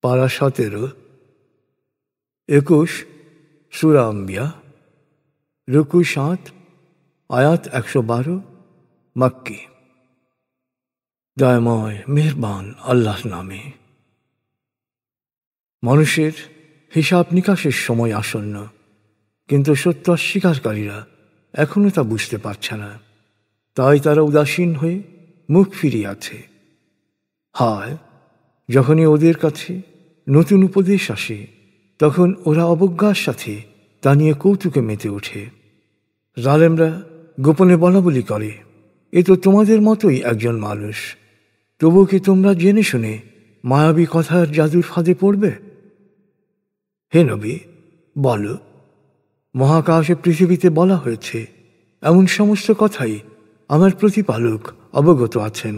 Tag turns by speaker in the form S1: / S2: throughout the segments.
S1: পারা 17, 21 সূরা আম্বিয়া, রুকু 7, আয়াত 112, মক্কি। দয়াময় মেহেরবান আল্লাহর নামে। মানুষের হিসাব নিকাশের সময় আসন্ন, কিন্তু সত্য অস্বীকারীরা এখনো তা বুঝতে পারছে না। তাই তারা উদাসীন হয়ে মুখ ফিরিয়ে আছে। হায়, যখনই ওদের কাছে নতুন উপদেশ আসে, তখন ওরা অবজ্ঞার সাথে তা নিয়ে কৌতুকে মেতে ওঠে। জালেমরা গোপনে বলাবলি করে, এ তো তোমাদের মতোই একজন মানুষ। তবু কি তোমরা জেনে শুনে মায়াবী কথার জাদুর ফাঁদে পড়বে? হে নবী, বলো, মহাকাশে পৃথিবীতে বলা হয়েছে এমন সমস্ত কথাই আমার প্রতিপালক অবগত আছেন।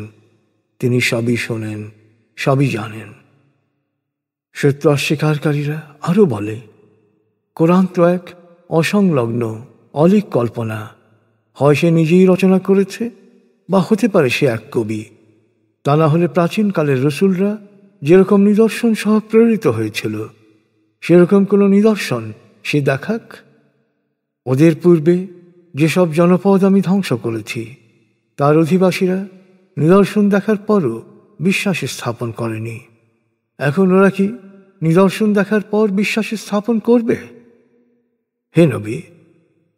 S1: তিনি সবই শোনেন, সবই জানেন। সত্য অস্বীকারীরা আরও বলে, কোরআন তো এক অসংলগ্ন অলিক কল্পনা। হয় সে নিজেই রচনা করেছে, বা হতে পারে সে এক কবি। তা না হলে প্রাচীনকালের রসুলরা যেরকম নিদর্শন সহ প্রেরিত হয়েছিল, সেরকম কোনো নিদর্শন সে দেখাক। ওদের পূর্বে যেসব জনপদ আমি ধ্বংস করেছি, তার অধিবাসীরা নিদর্শন দেখার পরও বিশ্বাস স্থাপন করেনি। এখন ওরা কি নিদর্শন দেখার পর বিশ্বাস স্থাপন করবে? হে নবী,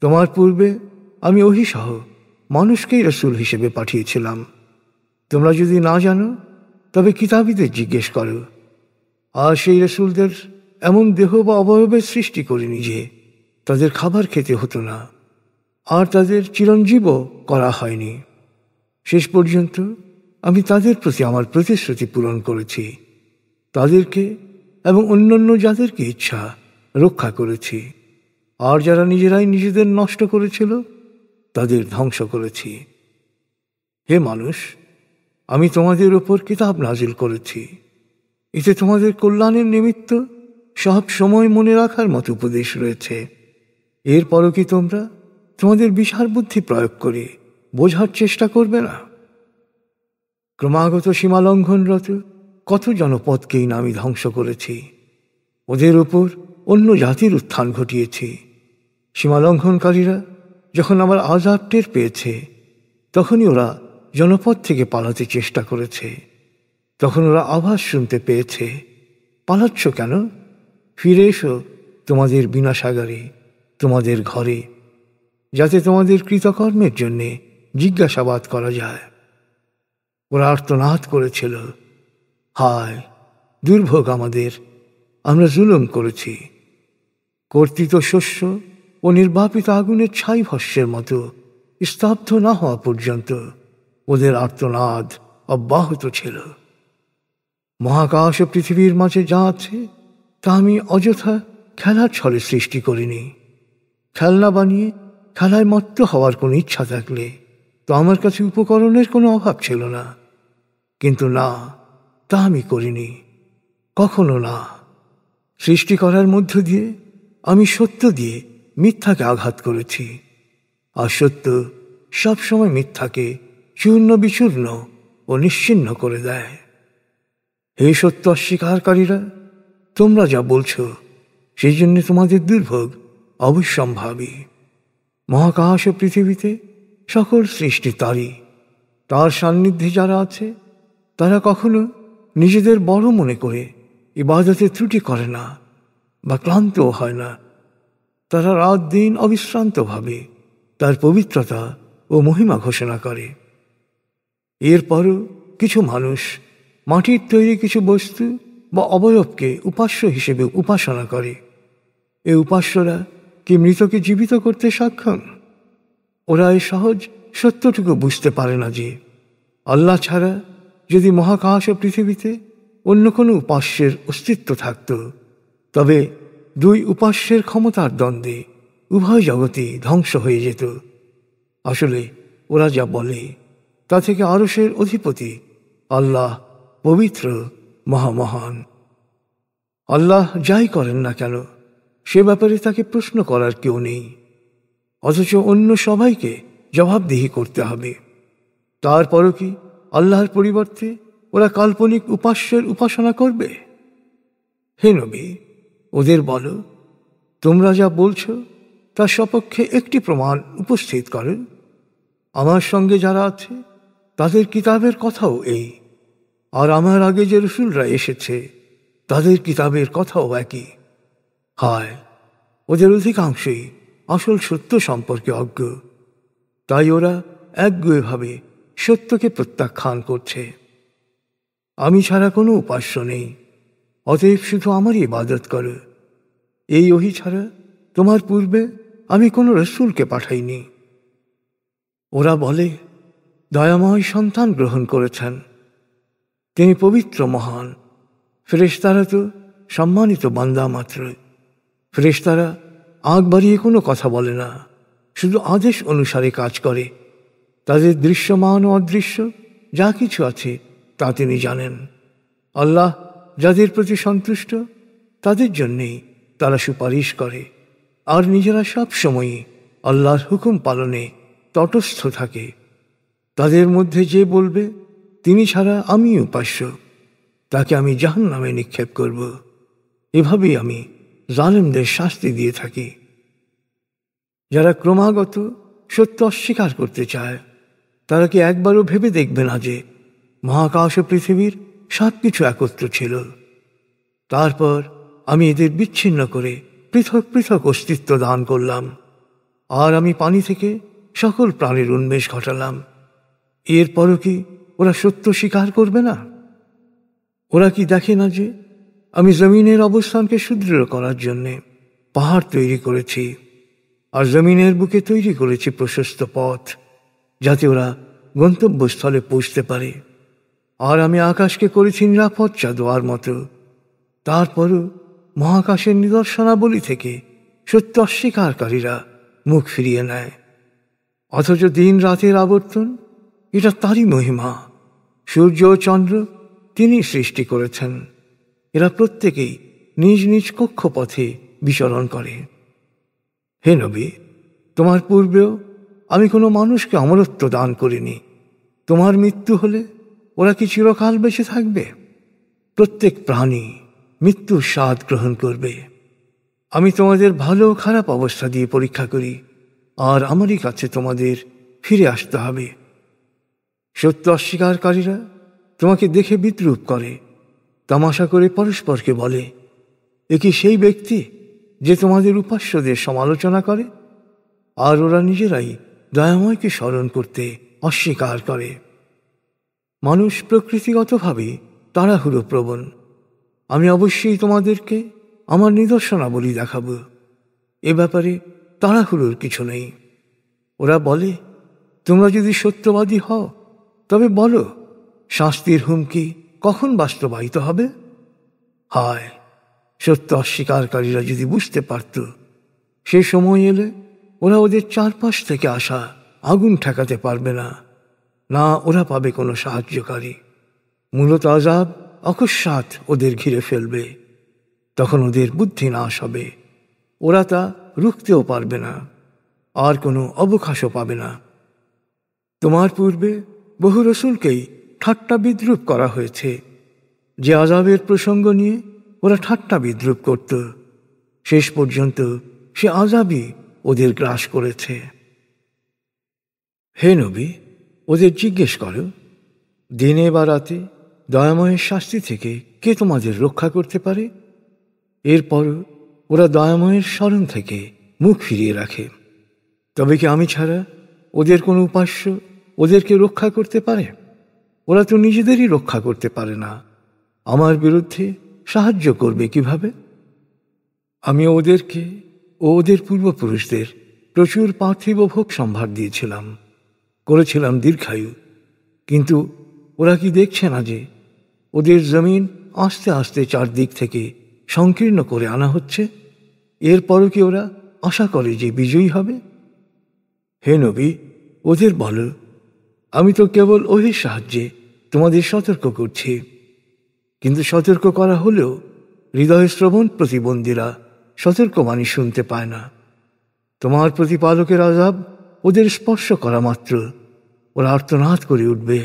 S1: তোমার পূর্বে আমি ওহীসহ মানুষকেই রসুল হিসেবে পাঠিয়েছিলাম। তোমরা যদি না জানো, তবে কিতাবীদের জিজ্ঞেস করো। আর সেই রসুলদের এমন দেহ বা অবয়বের সৃষ্টি করিনি যে তাদের খাবার খেতে হতো না, আর তাদের চিরঞ্জীবও করা হয়নি। শেষ পর্যন্ত আমি তাদের প্রতি আমার প্রতিশ্রুতি পূরণ করেছি। তাদেরকে এবং অন্যান্য যাদেরকে ইচ্ছা রক্ষা করেছি, আর যারা নিজেরাই নিজেদের নষ্ট করেছিল তাদের ধ্বংস করেছি। হে মানুষ, আমি তোমাদের ওপর কিতাব নাজিল করেছি। এতে তোমাদের কল্যাণের নিমিত্ত সব সময় মনে রাখার মতো উপদেশ রয়েছে। এরপরও কি তোমরা তোমাদের বিশাল বুদ্ধি প্রয়োগ করে বোঝার চেষ্টা করবে না? ক্রমাগত সীমালঙ্ঘনরত কত জনপদকেই না আমি ধ্বংস করেছি। ওদের উপর অন্য জাতির উত্থান ঘটিয়েছি। সীমালঙ্ঘনকারীরা যখন আমার আযাব টের পেয়েছে, তখনই ওরা জনপদ থেকে পালাতে চেষ্টা করেছে। তখন ওরা আভাস শুনতে পেয়েছে, পালাচ্ছ কেন? ফিরে এসো তোমাদের বিনাশাগারে, তোমাদের ঘরে, যাতে তোমাদের কৃতকর্মের জন্যে জিজ্ঞাসাবাদ করা যায়। ওরা আর্তনাদ করেছিল, হায় দুর্ভোগ আমাদের, আমরা জুলুম করেছি। কর্তৃত শস্য ও নির্বাপিত আগুনের ছাই ভস্যের মতো স্তব্ধ না হওয়া পর্যন্ত ওদের আর্তনাদ অব্যাহত ছিল। মহাকাশ ও পৃথিবীর মাঝে যা আছে তা আমি অযথা খেলার ছলে সৃষ্টি করিনি। খেলনা বানিয়ে খেলায় মত্ত হওয়ার কোনো ইচ্ছা থাকলে তো আমার কাছে উপকরণের কোনো অভাব ছিল না। কিন্তু না, তা আমি করিনি, কখনো না। সৃষ্টি করার মধ্য দিয়ে আমি সত্য দিয়ে মিথ্যাকে আঘাত করেছি, আর সত্য সবসময় মিথ্যাকে চূর্ণ বিচূর্ণ ও নিশ্চিহ্ন করে দেয়। হে সত্য অস্বীকারীরা, তোমরা যা বলছো সেই জন্য তোমাদের দুর্ভোগ অবশ্যম্ভাবী। মহাকাশ ও পৃথিবীতে সকল সৃষ্টি তারই। তার সান্নিধ্যে যারা আছে তারা কখনো নিজেদের বড় মনে করে ইবাদতে ত্রুটি করে না বা ক্লান্তও হয় না। তারা রাত দিন অবিশ্রান্তভাবে তার পবিত্রতা ও মহিমা ঘোষণা করে। এরপরও কিছু মানুষ মাটির তৈরি কিছু বস্তু বা অবয়বকে উপাস্য হিসেবে উপাসনা করে। এ উপাস্যরা কি মৃতকে জীবিত করতে সক্ষম? ওরা এই সহজ সত্যটুকু বুঝতে পারে না যে আল্লাহ ছাড়া যদি মহাকাশ ও পৃথিবীতে অন্য কোনো উপাস্যের অস্তিত্ব থাকত, তবে দুই উপাস্যের ক্ষমতার দ্বন্দ্বে উভয় জগতই ধ্বংস হয়ে যেত। আসলে ওরা যা বলে তা থেকে আরশের অধিপতি আল্লাহ পবিত্র, মহামহান। আল্লাহ যাই করেন না কেন, সে ব্যাপারে তাকে প্রশ্ন করার কেউ নেই, অথচ অন্য সবাইকে জবাবদিহি করতে হবে। তারপরও কি আল্লাহর পরিবর্তে ওরা কাল্পনিক উপাস্যের উপাসনা করবে? হে নবী, ওদের বলো, তোমরা যা বলছো তার সপক্ষে একটি প্রমাণ উপস্থিত করো। আমার সঙ্গে যারা আছে তাদের কিতাবের কথাও এই, আর আমার আগে যে রসুলরা এসেছে তাদের কিতাবের কথাও একই। হায়, ওদের অধিকাংশই আসল সত্য সম্পর্কে অজ্ঞ, তাই ওরা একগুঁয়েভাবে সত্যকে প্রত্যাখ্যান করছে। আমি ছাড়া কোনো উপাস্য নেই, অতএব শুধু আমারই ইবাদত করো। এই ওহী ছাড়া তোমার পূর্বে আমি কোনো রসুলকে পাঠাইনি। ওরা বলে, দয়াময় সন্তান গ্রহণ করেছেন, তিনি পবিত্র মহান। ফেরেশতারা তো সম্মানিত বান্দা মাত্র। ফেরেশতারা আগ বাড়িয়ে কোনো কথা বলে না, শুধু আদেশ অনুসারে কাজ করে। তাদের দৃশ্যমান ও অদৃশ্য যা কিছু আছে তা তিনি জানেন। আল্লাহ যাদের প্রতি সন্তুষ্ট তাদের জন্যেই তারা সুপারিশ করে, আর নিজেরা সব সময়ই আল্লাহর হুকুম পালনে তটস্থ থাকে। তাদের মধ্যে যে বলবে তিনি ছাড়া আমি উপাস্য, তাকে আমি জাহান্নামে নিক্ষেপ করব। এভাবেই আমি জালেমদের শাস্তি দিয়ে থাকি। যারা ক্রমাগত সত্য অস্বীকার করতে চায় তারা কি একবারও ভেবে দেখবে না যে মহাকাশ ও পৃথিবীর সব কিছু একত্র ছিল? তারপর আমি এদের বিচ্ছিন্ন করে পৃথক পৃথক অস্তিত্ব দান করলাম, আর আমি পানি থেকে সকল প্রাণীর উন্মেষ ঘটালাম। এরপরও কি ওরা সত্য স্বীকার করবে না? ওরা কি দেখে না যে আমি জমিনের অবস্থানকে সুদৃঢ় করার জন্যে পাহাড় তৈরি করেছি, আর জমিনের বুকে তৈরি করেছি প্রশস্ত পথ, যাতে ওরা গন্তব্যস্থলে পৌঁছতে পারে। আর আমি আকাশকে করেছি নিরাপদ দোয়ার মতো। তারপরও মহাকাশের নিদর্শনাবলী থেকে সত্য অস্বীকারীরা মুখ ফিরিয়ে নেয়। অথচ দিন রাতের আবর্তন এটা তারই মহিমা। সূর্য ও চন্দ্র তিনি সৃষ্টি করেছেন। এরা প্রত্যেকেই নিজ নিজ কক্ষপথে বিচরণ করে। হে নবী, তোমার পূর্বেও আমি কোনো মানুষকে অমরত্ব দান করিনি। তোমার মৃত্যু হলে ওরা কি চিরকাল বেঁচে থাকবে? প্রত্যেক প্রাণী মৃত্যুর স্বাদ গ্রহণ করবে। আমি তোমাদের ভালো খারাপ অবস্থা দিয়ে পরীক্ষা করি, আর আমারই কাছে তোমাদের ফিরে আসতে হবে। সত্য অস্বীকারীরা তোমাকে দেখে বিদ্রূপ করে, তামাশা করে পরস্পরকে বলে, এ কি সেই ব্যক্তি যে তোমাদের উপাস্যদের সমালোচনা করে? আর ওরা নিজেরাই দয়াময়কে স্মরণ করতে অস্বীকার করে। মানুষ প্রকৃতিগতভাবে তাড়াহুড়ো প্রবণ। আমি অবশ্যই তোমাদেরকে আমার নিদর্শনাবলী দেখাব। এ ব্যাপারে তাড়াহুড়োর কিছু নেই। ওরা বলে, তোমরা যদি সত্যবাদী হও তবে বলো, শাস্তির হুমকি কখন বাস্তবায়িত হবে? হায়, সত্য অস্বীকারীরা যদি বুঝতে পারত, সে সময় এলে ওরা ওদের চারপাশ থেকে আসা আগুন ঠেকাতে পারবে না, না ওরা পাবে কোনো সাহায্যকারী। মূলত আযাব অকস্মাৎ ওদের ঘিরে ফেলবে। তখন ওদের বুদ্ধি নাশ হবে, ওরা তা রুখতেও পারবে না, আর কোনো অবকাশও পাবে না। তোমার পূর্বে বহু রসুলকেই ঠাট্টা বিদ্রূপ করা হয়েছে। যে আযাবের প্রসঙ্গ নিয়ে ওরা ঠাট্টা বিদ্রূপ করত, শেষ পর্যন্ত সে আযাবই ওদের গ্রাস করেছে। হে নবী, ওদের জিজ্ঞেস করো, দিনে বা রাতে দয়াময়ের শাস্তি থেকে কে তোমাদের রক্ষা করতে পারে? এরপরও ওরা দয়াময়ের স্মরণ থেকে মুখ ফিরিয়ে রাখে। তবে কি আমি ছাড়া ওদের কোনো উপাস্য ওদেরকে রক্ষা করতে পারে? ওরা তো নিজেদেরই রক্ষা করতে পারে না, আমার বিরুদ্ধে সাহায্য করবে কিভাবে? আমি ওদেরকে ও ওদের পূর্বপুরুষদের প্রচুর পার্থিব ভোগ সম্ভার দিয়েছিলাম, করেছিলাম দীর্ঘায়ু। কিন্তু ওরা কি দেখছে না যে ওদের জমিন আস্তে আস্তে চারদিক থেকে সংকীর্ণ করে আনা হচ্ছে? এরপরও কি ওরা আশা করে যে বিজয়ী হবে? হে নবী, ওদের বলো, আমি তো কেবল ওহির সাহায্যে তোমাদের সতর্ক করছি। কিন্তু সতর্ক করা হলেও হৃদয় শ্রবণ প্রতিবন্ধীরা সতর্কবাণী শুনতে পায় না। তোমার প্রতিপালকের আযাব ওদের স্পর্শ করা মাত্র ওরা আর্তনাদ করে উঠবে,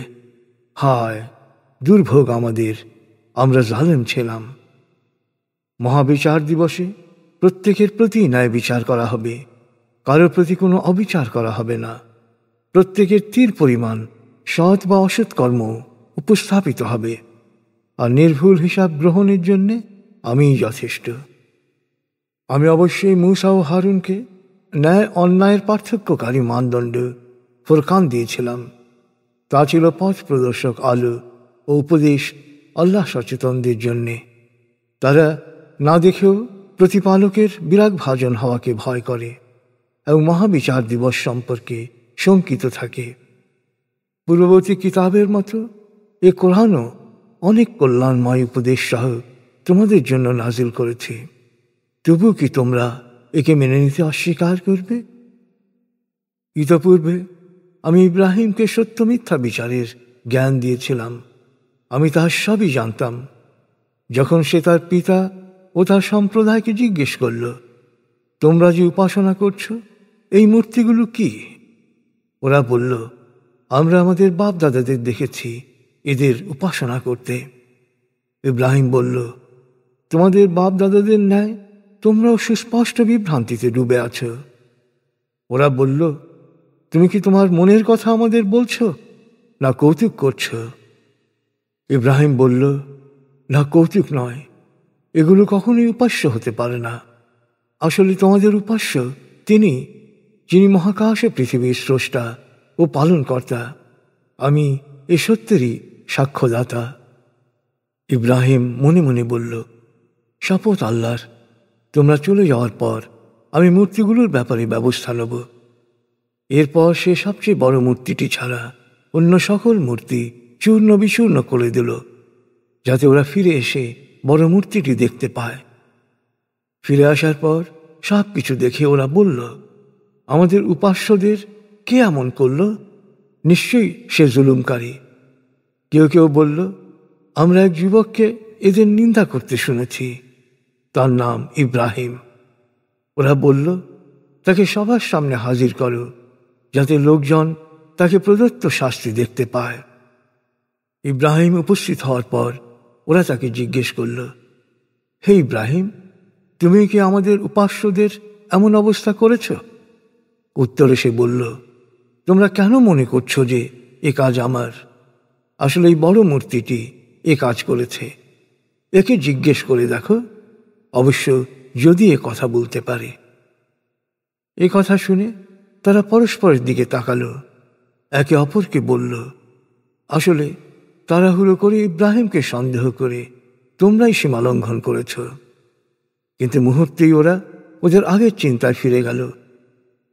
S1: হায় দুর্ভোগ আমাদের, আমরা জালেম ছিলাম। মহাবিচার দিবসে প্রত্যেকের প্রতি ন্যায় বিচার করা হবে, কারোর প্রতি কোনো অবিচার করা হবে না। প্রত্যেকের তীর পরিমাণ সৎ বা অসৎ কর্ম উপস্থাপিত হবে, আর নির্ভুল হিসাব গ্রহণের জন্যে আমিই যথেষ্ট। আমি অবশ্যই মূসা ও হারুনকে ন্যায় অন্যায়ের পার্থক্যকারী মানদণ্ড ফুরকান দিয়েছিলাম। তা ছিল পথ প্রদর্শক আলো ও উপদেশ আল্লাহ সচেতনদের জন্যে। তারা না দেখেও প্রতিপালকের বিরাগ ভাজন হওয়াকে ভয় করে এবং মহাবিচার দিবস সম্পর্কে শঙ্কিত থাকে। পূর্ববর্তী কিতাবের মতো এ কোরআনও অনেক কল্যাণময় উপদেশ সহ তোমাদের জন্য নাজিল করেছে। তবু কি তোমরা একে মেনে নিতে অস্বীকার করবে? ইতপূর্বে আমি ইব্রাহিমকে সত্য মিথ্যা বিচারের জ্ঞান দিয়েছিলাম। আমি তাহার সবই জানতাম। যখন সে তার পিতা ও তার সম্প্রদায়কে জিজ্ঞেস করল, তোমরা যে উপাসনা করছো এই মূর্তিগুলো কি? ওরা বলল, আমরা আমাদের বাপ দাদাদের দেখেছি এদের উপাসনা করতে। ইব্রাহিম বলল, তোমাদের বাপ দাদাদের ন্যায় তোমরাও সুস্পষ্ট বিভ্রান্তিতে ডুবে আছো। ওরা বলল, তুমি কি তোমার মনের কথা আমাদের বলছো না কৌতুক করছো? ইব্রাহিম বলল, না কৌতুক নয়, এগুলো কখনোই উপাস্য হতে পারে না। আসলে তোমাদের উপাস্য তিনি, যিনি মহাকাশে পৃথিবীর স্রষ্টা ও পালনকর্তা। আমি এ সত্যেরই সাক্ষ্যদাতা। ইব্রাহিম মনে মনে বলল, শপথ আল্লাহর, তোমরা চলে যাওয়ার পর আমি মূর্তিগুলোর ব্যাপারে ব্যবস্থা নেব। এরপর সে সবচেয়ে বড় মূর্তিটি ছাড়া অন্য সকল মূর্তি চূর্ণ বিচূর্ণ করে দিল, যাতে ওরা ফিরে এসে বড় মূর্তিটি দেখতে পায়। ফিরে আসার পর সব কিছু দেখে ওরা বলল, আমাদের উপাস্যদের কে এমন করল? নিশ্চয়ই সে জুলুমকারী। কেউ কেউ বলল, আমরা এক যুবককে এদের নিন্দা করতে শুনেছি, তার নাম ইব্রাহিম। ওরা বলল, তাকে সবার সামনে হাজির করো, যাতে লোকজন তাকে প্রদত্ত শাস্তি দেখতে পায়। ইব্রাহিম উপস্থিত হওয়ার পর ওরা তাকে জিজ্ঞেস করল, হে ইব্রাহিম, তুমি কি আমাদের উপাস্যদের এমন অবস্থা করেছ? উত্তরে সে বলল, তোমরা কেন মনে করছো যে এ কাজ আমার? আসলে এই বড় মূর্তিটি এ কাজ করেছে। একে জিজ্ঞেস করে দেখো, অবশ্য যদি এ কথা বলতে পারে। এ কথা শুনে তারা পরস্পরের দিকে তাকালো, একে অপরকে বলল, আসলে তাড়াহুড়ো করে ইব্রাহিমকে সন্দেহ করে তোমরাই সীমা লঙ্ঘন করেছ। কিন্তু মুহূর্তেই ওরা ওদের আগের চিন্তায় ফিরে গেল।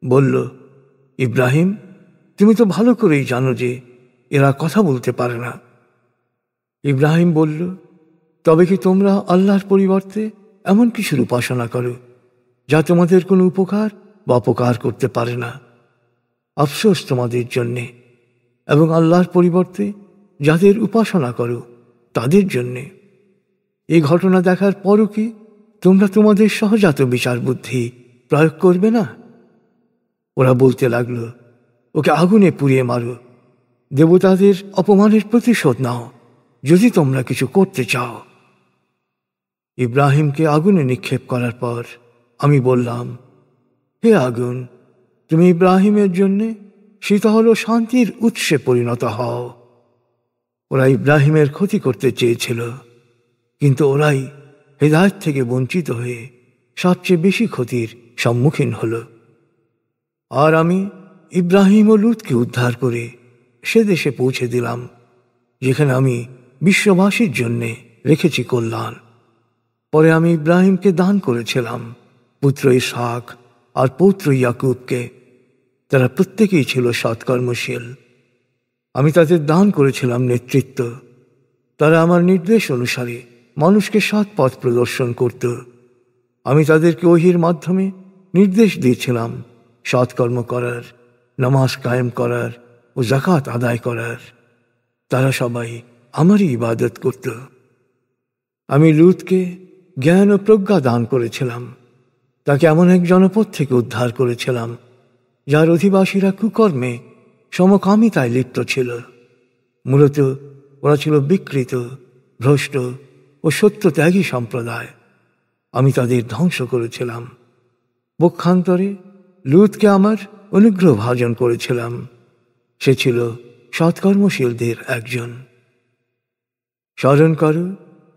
S1: বলল, ইব্রাহিম, তুমি তো ভালো করেই জানো যে এরা কথা বলতে পারে না। ইব্রাহিম বলল, তবে কি তোমরা আল্লাহর পরিবর্তে এমন কিছুর উপাসনা করো যা তোমাদের কোনো উপকার বা অপকার করতে পারে না? আফসোস তোমাদের জন্যে, এবং আল্লাহর পরিবর্তে যাদের উপাসনা করো তাদের জন্যে। এই ঘটনা দেখার পরও কি তোমরা তোমাদের সহজাত বিচার বুদ্ধি প্রয়োগ করবে না? ওরা বলতে লাগলো, ওকে আগুনে পুড়িয়ে মারো, দেবতাদের অপমানের প্রতিশোধ নাও, যদি তোমরা কিছু করতে চাও। ইব্রাহিমকে আগুনে নিক্ষেপ করার পর আমি বললাম, হে আগুন, তুমি ইব্রাহিমের জন্যে শীতল ও শান্তির উৎসে পরিণত হও। ওরা ইব্রাহিমের ক্ষতি করতে চেয়েছিল, কিন্তু ওরাই হেদায়েত থেকে বঞ্চিত হয়ে সবচেয়ে বেশি ক্ষতির সম্মুখীন হল। আর আমি ইব্রাহিম ও লূতকে উদ্ধার করে সে দেশে পৌঁছে দিলাম যেখানে আমি বিশ্ববাসীর জন্যে রেখেছি কল্যাণ। পরে আমি ইব্রাহিমকে দান করেছিলাম পুত্র ইসহাক আর পৌত্র ইয়াকুবকে। তারা প্রত্যেকেই ছিল সৎকর্মশীল। আমি তাদের দান করেছিলাম নেতৃত্ব। তারা আমার নির্দেশ অনুসারে মানুষকে সৎ পথ প্রদর্শন করত। আমি তাদেরকে ওহীর মাধ্যমে নির্দেশ দিয়েছিলাম সৎকর্ম করার, নামাজ কায়েম করার ও যাকাত আদায় করার। তারা সবাই আমারই ইবাদত করত। আমি লূতকে জ্ঞান ও প্রজ্ঞা দান করেছিলাম। তাকে এমন এক জনপদ থেকে উদ্ধার করেছিলাম যার অধিবাসীরা কুকর্মে সমকামিতায় লিপ্ত ছিল। মূলত ওরা ছিল বিকৃত, ভ্রষ্ট ও সত্যত্যাগী সম্প্রদায়। আমি তাদের ধ্বংস করেছিলাম। পক্ষান্তরে লূতকে আমার অনুগ্রহ ভাজন করেছিলাম। সে ছিল সৎকর্মশীলদের একজন। স্মরণ করো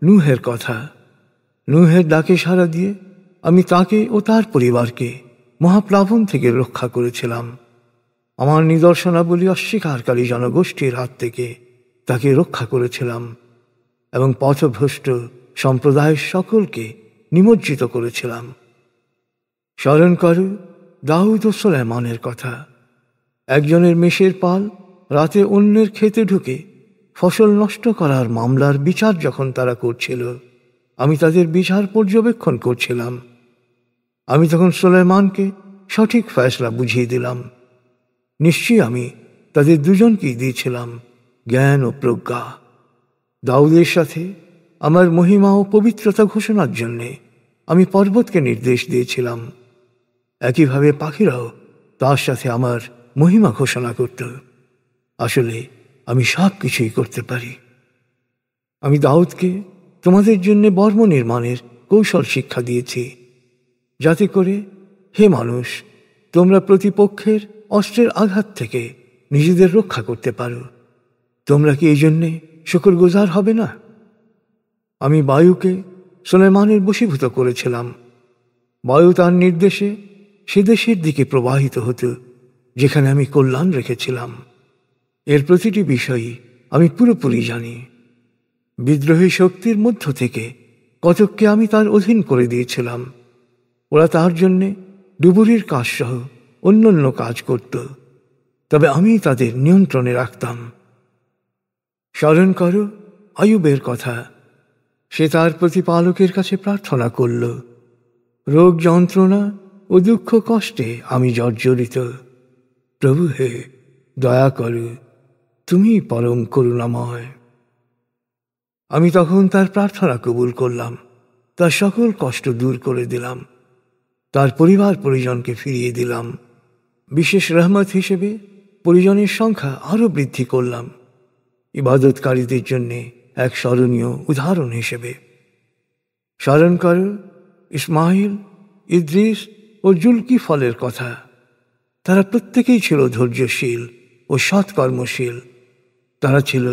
S1: নূহের কথা। নূহের ডাকে সাড়া দিয়ে আমি তাকে ও তার পরিবারকে মহাপ্লাবন থেকে রক্ষা করেছিলাম। আমার নিদর্শনাবলী অস্বীকারী জনগোষ্ঠীর হাত থেকে তাকে রক্ষা করেছিলাম এবং পথভ্রষ্ট সম্প্রদায়ের সকলকে নিমজ্জিত করেছিলাম। স্মরণ করো দাউদ ও সুলাইমানের কথা। একজনের মেষের পাল রাতে অন্যের ক্ষেতে ঢুকে ফসল নষ্ট করার মামলার বিচার যখন তারা করছিল, আমি তাদের বিচার পর্যবেক্ষণ করছিলাম। আমি তখন সুলাইমানকে সঠিক ফয়সলা বুঝিয়ে দিলাম। নিশ্চয়ই আমি তাদের দুজনকেই দিয়েছিলাম জ্ঞান ও প্রজ্ঞা। দাউদের সাথে আমার মহিমা ও পবিত্রতা ঘোষণার জন্যে আমি পর্বতকে নির্দেশ দিয়েছিলাম। একইভাবে পাখিরাও তার সাথে আমার মহিমা ঘোষণা করত। আসলে আমি সব কিছুই করতে পারি। আমি দাউদকে তোমাদের জন্য বর্ম নির্মাণের কৌশল শিক্ষা দিয়েছি, যাতে করে হে মানুষ, তোমরা প্রতিপক্ষের অস্ত্রের আঘাত থেকে নিজেদের রক্ষা করতে পারো। তোমরা কি এই জন্যে শুকরগুজার হবে না? আমি বায়ুকে সুলাইমানের বশীভূত করেছিলাম। বায়ু তার নির্দেশে সে দেশের দিকে প্রবাহিত হতো যেখানে আমি কল্যাণ রেখেছিলাম। এর প্রতিটি বিষয়ই আমি পুরোপুরি জানি। বিদ্রোহী শক্তির মধ্য থেকে কতককে আমি তার অধীন করে দিয়েছিলাম। ওরা তার জন্যে ডুবুরির কাজসহ অন্যান্য কাজ করত, তবে আমি তাদের নিয়ন্ত্রণে রাখতাম। স্মরণ করো আইয়ুবের কথা। সে তার প্রতিপালকের কাছে প্রার্থনা করল, রোগ যন্ত্রণা ও দুঃখ কষ্টে আমি জর্জরিত। প্রভু হে, দয়া করো, তুমি পরম করুণাময়। আমি তখন তার প্রার্থনা কবুল করলাম, তার সকল কষ্ট দূর করে দিলাম, তার পরিবার পরিজনকে ফিরিয়ে দিলাম। বিশেষ রহমত হিসেবে পরিজনের সংখ্যা আরও বৃদ্ধি করলাম, ইবাদতকারীদের জন্যে এক স্মরণীয় উদাহরণ হিসেবে। স্মরণ করো ইসমাইল, ইদ্রিস ও জুলকিফলের কথা। তারা প্রত্যেকেই ছিল ধৈর্যশীল ও সৎকর্মশীল। তারা ছিল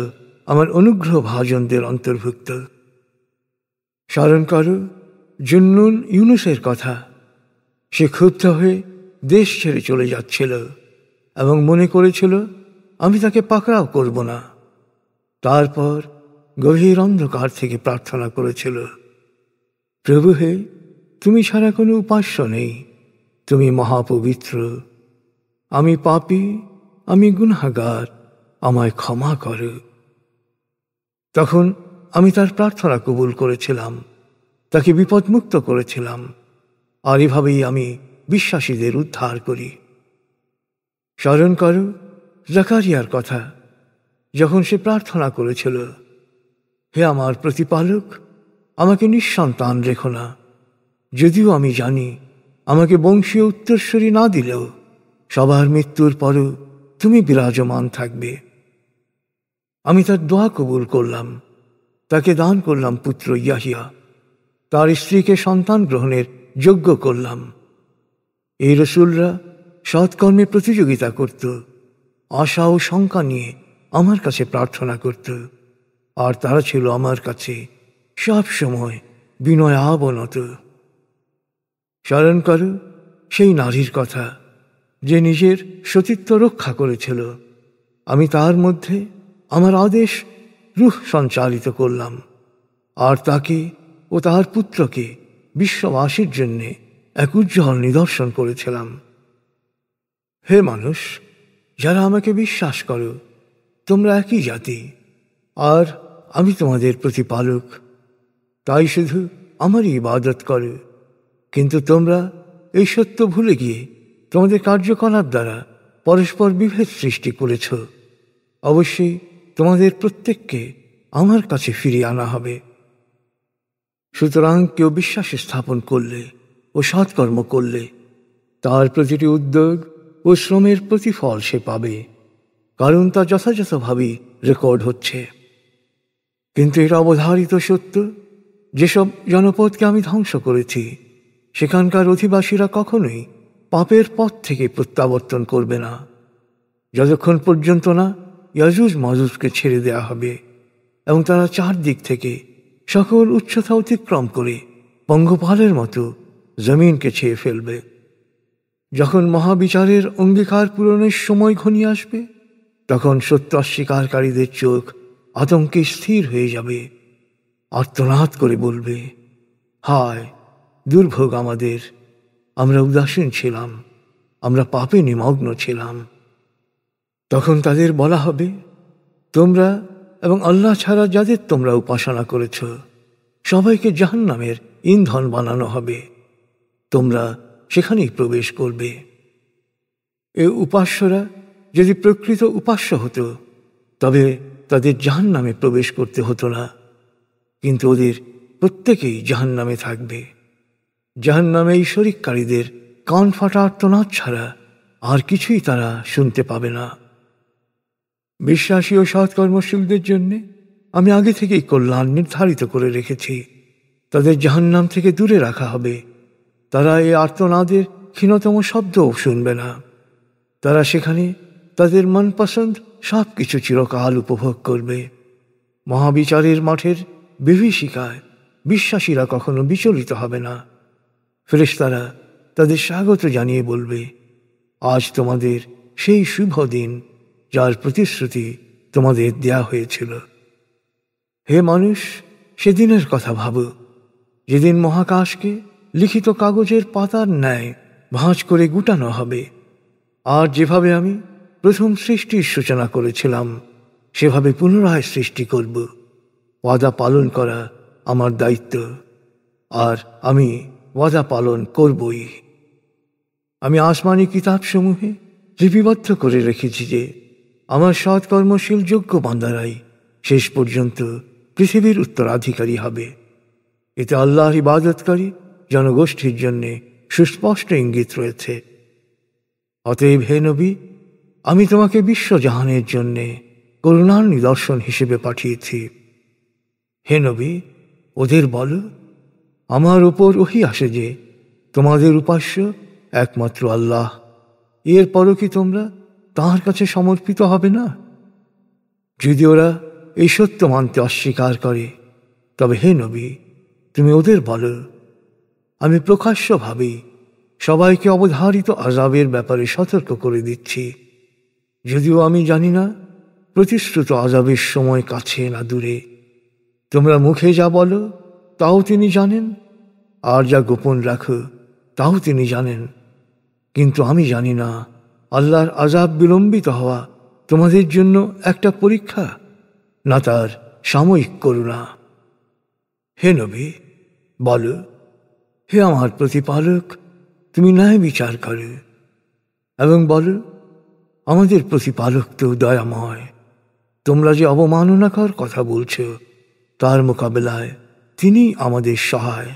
S1: আমার অনুগ্রহ ভাজনদের অন্তর্ভুক্ত। স্মরণ করো জুন্নুন ইউনুসের কথা। সে ক্ষুব্ধ হয়ে দেশ ছেড়ে চলে যাচ্ছিল এবং মনে করেছিল আমি তাকে পাকড়াও করব না। তারপর গভীর অন্ধকার থেকে প্রার্থনা করেছিল, প্রভু হে, তুমি ছাড়া কোনো উপাস্য নেই, তুমি মহাপবিত্র। আমি পাপী, আমি গুনাহগার, আমায় ক্ষমা করো। তখন আমি তার প্রার্থনা কবুল করেছিলাম, তাকে বিপদমুক্ত করেছিলাম, আর এভাবেই আমি বিশ্বাসীদের উদ্ধার করি। স্মরণ করো জাকারিয়ার কথা। যখন সে প্রার্থনা করেছিল, হে আমার প্রতিপালক, আমাকে নিঃসন্তান রেখো না, যদিও আমি জানি আমাকে বংশীয় উত্তরসূরি না দিলেও সবার মৃত্যুর পরও তুমি বিরাজমান থাকবে। আমি তার দোয়া কবুল করলাম, তাকে দান করলাম পুত্র ইয়াহিয়া, তার স্ত্রীকে সন্তান গ্রহণের যোগ্য করলাম। এই রসুলরা সৎকর্মে প্রতিযোগিতা করত, আশা ও শঙ্কা নিয়ে আমার কাছে প্রার্থনা করত, আর তারা ছিল আমার কাছে সব সময় বিনয়াবনত। স্মরণ করো সেই নারীর কথা যে নিজের সতীত্ব রক্ষা করেছিল। আমি তার মধ্যে আমার আদেশ রূহ সঞ্চালিত করলাম, আর তাকে ও তার পুত্রকে বিশ্ববাসীর জন্যে এক উজ্জ্বল নিদর্শন করেছিলাম। হে মানুষ, যারা আমাকে বিশ্বাস করো, তোমরা একই জাতি, আর আমি তোমাদের প্রতিপালক, তাই শুধু আমারই ইবাদত করো। কিন্তু তোমরা এই সত্য ভুলে গিয়ে তোমাদের কার্যকলাপ দ্বারা পরস্পর বিভেদ সৃষ্টি করেছ। অবশ্যই তোমাদের প্রত্যেককে আমার কাছে ফিরিয়ে আনা হবে। সুতরাং কেউ বিশ্বাস স্থাপন করলে ও সৎকর্ম করলে তার প্রতিটি উদ্যোগ ও শ্রমের প্রতিফল সে পাবে, কারণ তা যথাযথভাবেই রেকর্ড হচ্ছে। কিন্তু এটা অবধারিত সত্য যেসব জনপদকে আমি ধ্বংস করেছি সেখানকার অধিবাসীরা কখনোই পাপের পথ থেকে প্রত্যাবর্তন করবে না, যতক্ষণ পর্যন্ত না ইয়াজুজ মাজুজকে ছেড়ে দেয়া হবে এবং তারা চারদিক থেকে সকল উচ্চতা অতিক্রম করে পঙ্গপালের মতো জমিনকে ছেয়ে ফেলবে। যখন মহাবিচারের অঙ্গীকার পূরণের সময় ঘনিয়ে আসবে, তখন সত্য অস্বীকারীদের চোখ আতঙ্কে স্থির হয়ে যাবে, আর্তনাদ করে বলবে, হায় দুর্ভোগ আমাদের, আমরা উদাসীন ছিলাম, আমরা পাপে নিমগ্ন ছিলাম। তখন তাদের বলা হবে, তোমরা এবং আল্লাহ ছাড়া যাদের তোমরা উপাসনা করেছ সবাইকে জাহান্নামের ইন্ধন বানানো হবে, তোমরা সেখানেই প্রবেশ করবে। এ উপাস্যরা যদি প্রকৃত উপাস্য হতো তবে তাদের জাহান্নামে প্রবেশ করতে হতো না, কিন্তু ওদের প্রত্যেকেই জাহান্নামে থাকবে। জাহান্নামে এই শরিককারীদের কান ফাটা আর্তনাদ ছাড়া আর কিছুই তারা শুনতে পাবে না। বিশ্বাসী ও সৎকর্মশীলদের জন্য আমি আগে থেকেই কল্যাণ নির্ধারিত করে রেখেছি, তাদের জাহান্নাম থেকে দূরে রাখা হবে। তারা এই আর্তনাদের ক্ষীণতম শব্দও শুনবে না। তারা সেখানে তাদের মনপসন্দ সব কিছু চিরকাল উপভোগ করবে। মহাবিচারের মাঠের বিভীষিকায় বিশ্বাসীরা কখনো বিচলিত হবে না। ফেরেশতারা তাদের স্বাগত জানিয়ে বলবে, আজ তোমাদের সেই শুভ দিন যার প্রতিশ্রুতি তোমাদের দেয়া হয়েছিল। হে মানুষ, সেদিনের কথা ভাবো যেদিন মহাকাশকে লিখিত কাগজের পাতার ন্যায় ভাঁজ করে গুটানো হবে। আর যেভাবে আমি প্রথম সৃষ্টির সূচনা করেছিলাম সেভাবে পুনরায় সৃষ্টি করব। ওয়াদা পালন করা আমার দায়িত্ব, আর আমি ওয়াদা পালন করবই। আমি আসমানি কিতাবসমূহে লিপিবদ্ধ করে রেখেছি যে আমার সৎকর্মশীল যোগ্য বান্দারাই শেষ পর্যন্ত পৃথিবীর উত্তরাধিকারী হবে। এতে আল্লাহর ইবাদতকারী জনগোষ্ঠীর জন্য সুস্পষ্ট ইঙ্গিত রয়েছে। অতএব হে নবী, আমি তোমাকে বিশ্বজাহানের জন্য করুণার নিদর্শন হিসেবে পাঠিয়েছি। হে নবী, ওদের বলো, আমার উপর ওহী আসে যে তোমাদের উপাস্য একমাত্র আল্লাহ, এরপরও কি তোমরা তাঁর কাছে সমর্পিত হবে না? যদি ওরা এই সত্য মানতে অস্বীকার করে, তবে হে নবী, তুমি ওদের বলো, আমি প্রকাশ্যভাবেই সবাইকে অবধারিত আযাবের ব্যাপারে সতর্ক করে দিচ্ছি। যদিও আমি জানি না প্রতিশ্রুত আযাবের সময় কাছে না দূরে। তোমরা মুখে যা বলো তাও তিনি জানেন, আর যা গোপন রাখো তাও তিনি জানেন। কিন্তু আমি জানি না আল্লাহর আযাব বিলম্বিত হওয়া তোমাদের জন্য একটা পরীক্ষা, না তার সাময়িক করুণা। হে নবী, বলো, হে আমার প্রতিপালক, তুমি ন্যায় বিচার করো, এবং বলো, আমাদের প্রতিপালক তো দয়াময়। তোমরা যে অবমাননাকর কথা বলছ তার মোকাবেলায় তিনি আমাদের সহায়।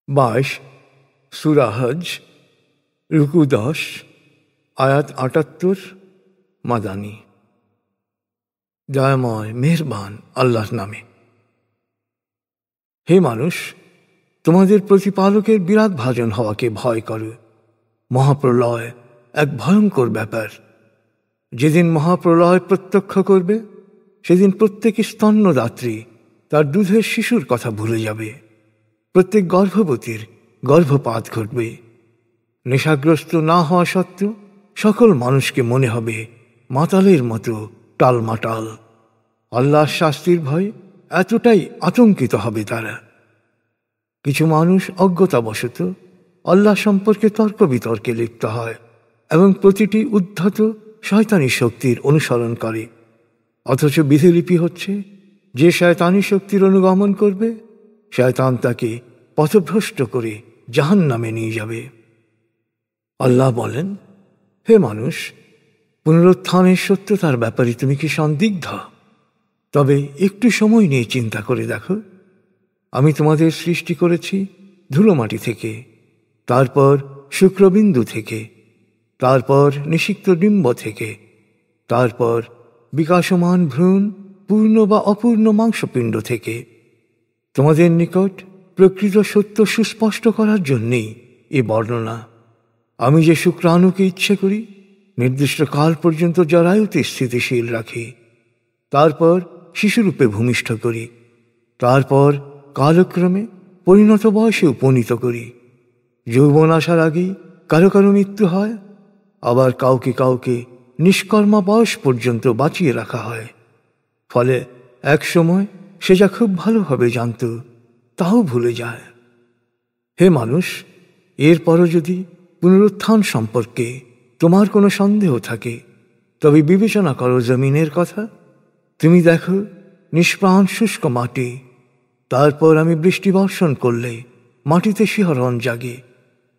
S1: 22 সূরা হজ, রুকু 10, আয়াত 78, মাদানী। দয়াময় মেহেরবান আল্লাহর নামে। হে মানুষ, তোমাদের প্রতিপালকের বিরাট ভাজন হওয়াকে ভয় করো। মহাপ্রলয় এক ভয়ঙ্কর ব্যাপার। যেদিন মহাপ্রলয় প্রত্যক্ষ করবে সেদিন প্রত্যেক স্তন্যদাত্রী তার দুধের শিশুর কথা ভুলে যাবে। প্রত্যেক গর্ভবতীর গর্ভপাত ঘটবে। নেশাগ্রস্ত না হওয়া সত্ত্বেও সকল মানুষকে মনে হবে মাতালের মতো টালমাটাল। আল্লাহর শাস্তির ভয়ে এতটাই আতঙ্কিত হবে তারা। কিছু মানুষ অজ্ঞতাবশত আল্লাহ সম্পর্কে তর্ক বিতর্কে লিপ্ত হয় এবং প্রতিটি উদ্ধত শয়তানি শক্তির অনুসরণ করে। অথচ বিধিলিপি হচ্ছে, যে শয়তানি শক্তির অনুগমন করবে শয়তান তাকে পথভ্রষ্ট করে জাহান্নামে নিয়ে যাবে। আল্লাহ বলেন, হে মানুষ, পুনরুত্থানের সত্যতার ব্যাপারে তুমি কি সন্দিগ্ধ? তবে একটু সময় নিয়ে চিন্তা করে দেখো। আমি তোমাদের সৃষ্টি করেছি ধুলোমাটি থেকে, তারপর শুক্রবিন্দু থেকে, তারপর নিষিক্ত ডিম্ব থেকে, তারপর বিকাশমান ভ্রূণ পূর্ণ বা অপূর্ণ মাংসপিণ্ড থেকে। তোমাদের নিকট প্রকৃত সত্য সুস্পষ্ট করার জন্যেই এ বর্ণনা। আমি যে শুক্রাণুকে ইচ্ছে করি নির্দিষ্ট কাল পর্যন্ত জরায়ুতে স্থিতিশীল রাখি, তারপর শিশুরূপে ভূমিষ্ঠ করি, তারপর কালক্রমে পরিণত বয়সে উপনীত করি। যৌবন আসার আগেই কারো কারো মৃত্যু হয়, আবার কাউকে কাউকে নিষ্কর্মা বয়স পর্যন্ত বাঁচিয়ে রাখা হয়। ফলে এক সময় সে যা খুব ভালোভাবে জানত তাও ভুলে যায়। হে মানুষ, এরপরও যদি পুনরুত্থান সম্পর্কে তোমার কোনো সন্দেহ থাকে তবে বিবেচনা করো জমিনের কথা। তুমি দেখো নিষ্প্রাণ শুষ্ক মাটি, তারপর আমি বৃষ্টি বর্ষণ করলে মাটিতে শিহরণ জাগে,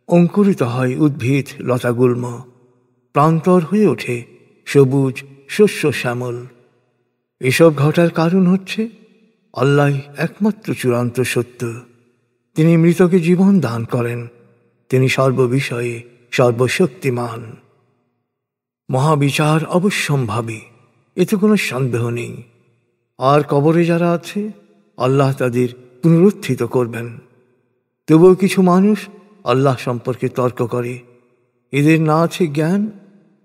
S1: অঙ্কুরিত হয় উদ্ভিদ লতাগুল্ম, প্রান্তর হয়ে ওঠে সবুজ শস্য শ্যামল। এসব ঘটার কারণ হচ্ছে আল্লাহ একমাত্র চূড়ান্ত সত্য। তিনি মৃতকে জীবন দান করেন, তিনি সর্ববিষয়ে সর্বশক্তিমান। মহাবিচার অবশ্যম্ভাবী, এতে কোনো সন্দেহ নেই। আর কবরে যারা আছে আল্লাহ তাদের পুনরুত্থিত করবেন। তবুও কিছু মানুষ আল্লাহ সম্পর্কে তর্ক করে। এদের না আছে জ্ঞান,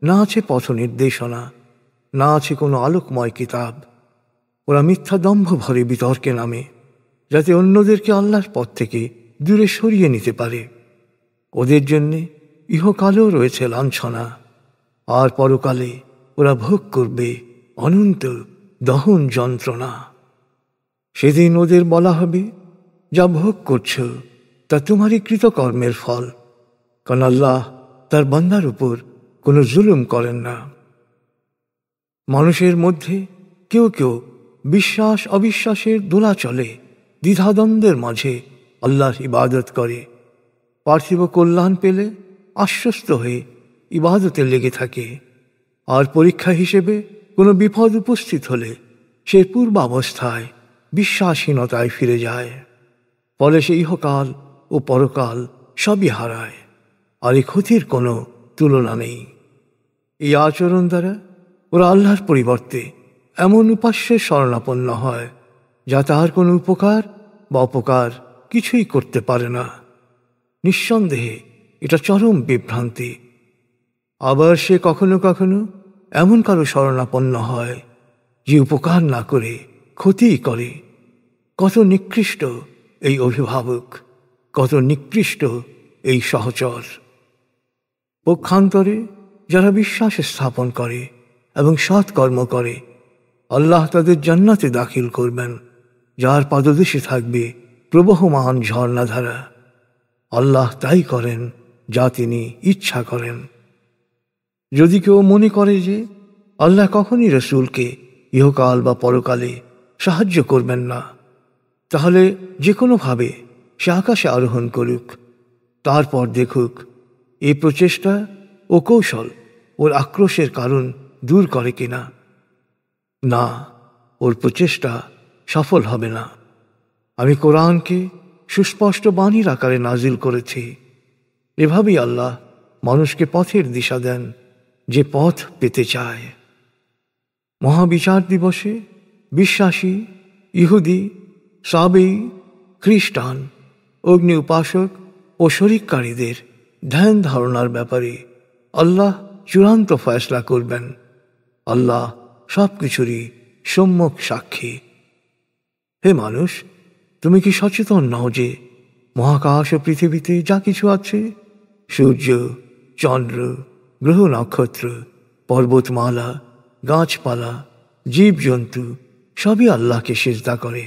S1: না আছে পথ নির্দেশনা, না আছে কোনো আলোকময় কিতাব। ওরা মিথ্যা দম্ভ ভরে বিতর্কে নামে, যাতে অন্যদেরকে আল্লাহর পথ থেকে দূরে সরিয়ে নিতে পারে। ওদের জন্যে ইহকালেও রয়েছে লাঞ্ছনা, আর পরকালে ওরা ভোগ করবে অনন্ত দহন যন্ত্রণা। সেদিন ওদের বলা হবে, যা ভোগ করছ তা তোমারই কৃতকর্মের ফল, কারণ আল্লাহ তার বান্দার উপর কোনো জুলুম করেন না। মানুষের মধ্যে কেউ কেউ বিশ্বাস অবিশ্বাসের দোলাচলে দ্বিধাদ্বন্দ্বের মাঝে আল্লাহর ইবাদত করে। পার্থিব কল্যাণ পেলে আশ্বস্ত হয়ে ইবাদতে লেগে থাকে, আর পরীক্ষা হিসেবে কোনো বিপদ উপস্থিত হলে সে পূর্বাবস্থায় বিশ্বাসহীনতায় ফিরে যায়। ফলে সে ইহকাল ও পরকাল সবই হারায়, আর এই ক্ষতির কোনো তুলনা নেই। এই আচরণ দ্বারা ওরা আল্লাহর পরিবর্তে এমন উপাস্যের শরণাপন্ন হয় যা তার কোনো উপকার বা অপকার কিছুই করতে পারে না। নিঃসন্দেহে এটা চরম বিভ্রান্তি। আবার সে কখনো কখনো এমন কারো শরণাপন্ন হয় যে উপকার না করে ক্ষতিই করে। কত নিকৃষ্ট এই অভিভাবক, কত নিকৃষ্ট এই সহচর। পক্ষান্তরে যারা বিশ্বাস স্থাপন করে এবং সৎকর্ম করে, আল্লাহ তাদের জান্নাতে দাখিল করবেন, যার পাদদেশে থাকবে প্রবহমান ঝর্ণাধারা। আল্লাহ তাই করেন যা তিনি ইচ্ছা করেন। যদি কেউ মনে করে যে আল্লাহ কখনই রসুলকে ইহকাল বা পরকালে সাহায্য করবেন না, তাহলে যে কোনোভাবে সে আকাশে আরোহণ করুক, তারপর দেখুক এই প্রচেষ্টা ও কৌশল ওর আক্রোশের কারণ দূর করে কিনা। না, ওর প্রচেষ্টা সফল হবে না। আমি কোরআনকে সুস্পষ্ট বাণীর আকারে নাজিল করেছি। এভাবেই আল্লাহ মানুষকে পথের দিশা দেন যে পথ পেতে চায়। মহাবিচার দিবসে বিশ্বাসী, ইহুদি, সাবেই, খ্রিস্টান, অগ্নি উপাসক ও শরিককারীদের ধ্যান ধারণার ব্যাপারে আল্লাহ চূড়ান্ত ফয়সলা করবেন। আল্লাহ সব কিছুরই সম্যক সাক্ষী। হে মানুষ, তুমি কি সচেতন নও যে মহাকাশ ও পৃথিবীতে যা কিছু আছে, সূর্য, চন্দ্র, গ্রহ নক্ষত্র, পর্বতমালা, গাছপালা, জীবজন্তু সবই আল্লাহকে সিজদা করে।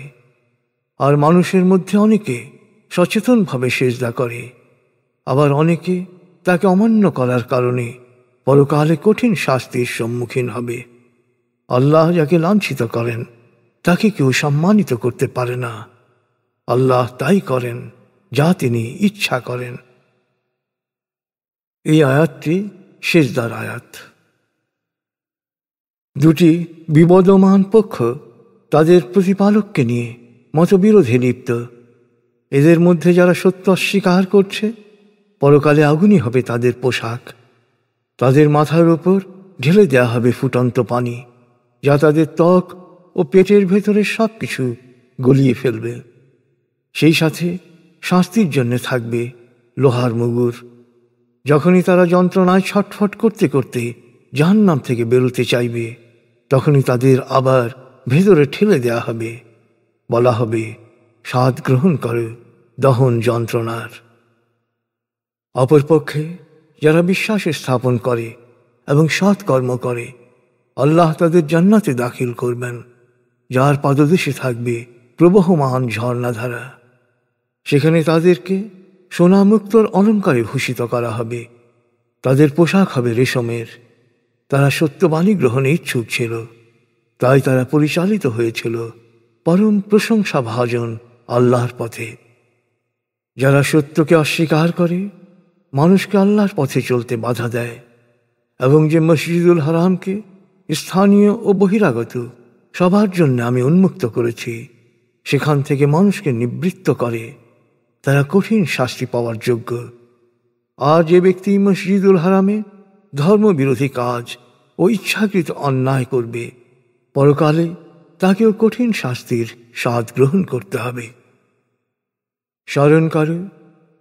S1: আর মানুষের মধ্যে অনেকে সচেতনভাবে সিজদা করে, আবার অনেকে তাকে অমান্য করার কারণে পরকালে কঠিন শাস্তির সম্মুখীন হবে। আল্লাহ যাকে লাঞ্ছিত করেন তাকে কেউ সম্মানিত করতে পারে না। আল্লাহ তাই করেন যা তিনি ইচ্ছা করেন। এই আয়াতটি সিজদার আয়াত। দুটি বিবদমান পক্ষ তাদের প্রতিপালককে নিয়ে মতবিরোধে লিপ্ত। এদের মধ্যে যারা সত্য অস্বীকার করছে, পরকালে আগুনই হবে তাদের পোশাক। তাদের মাথার উপর ঢেলে দেয়া হবে ফুটন্ত পানি, যা তাদের ত্বক ও ও পেটের ভেতরে সব কিছু গলিয়ে ফেলবে। সেই সাথে শাস্তির জন্য থাকবে লোহার মুগুর। যখনই তারা যন্ত্রণায় ছটফট করতে করতে জাহান্নাম থেকে বেরোতে চাইবে, তখনই তাদের আবার ভেতরে ঠেলে দেয়া হবে। বলা হবে, স্বাদ গ্রহণ করো দহন যন্ত্রণার। অপরপক্ষে যারা বিশ্বাস স্থাপন করে এবং সৎ কর্ম করে, আল্লাহ তাদের জান্নাতে দাখিল করবেন, যার পাদদেশে থাকবে প্রবহমান ঝর্ণাধারা। সেখানে তাদেরকে সোনা মুক্তোর অলঙ্কারে ভূষিত করা হবে। তাদের পোশাক হবে রেশমের। তারা সত্যবাণী গ্রহণে ইচ্ছুক ছিল, তাই তারা পরিচালিত হয়েছিল পরম প্রশংসা ভাজন আল্লাহর পথে। যারা সত্যকে অস্বীকার করে, মানুষকে আল্লাহর পথে চলতে বাধা দেয়, এবং যে মসজিদুল হারামকে স্থানীয় ও বহিরাগত সবার জন্য আমি উন্মুক্ত করেছি, সেখান থেকে মানুষকে নিবৃত্ত করে, তারা কঠিন শাস্তি পাওয়ার যোগ্য। আর যে ব্যক্তি মসজিদুল হারামে ধর্মবিরোধী কাজ ও ইচ্ছাকৃত অন্যায় করবে, পরকালে তাকেও কঠিন শাস্তির স্বাদ গ্রহণ করতে হবে। স্মরণ করো,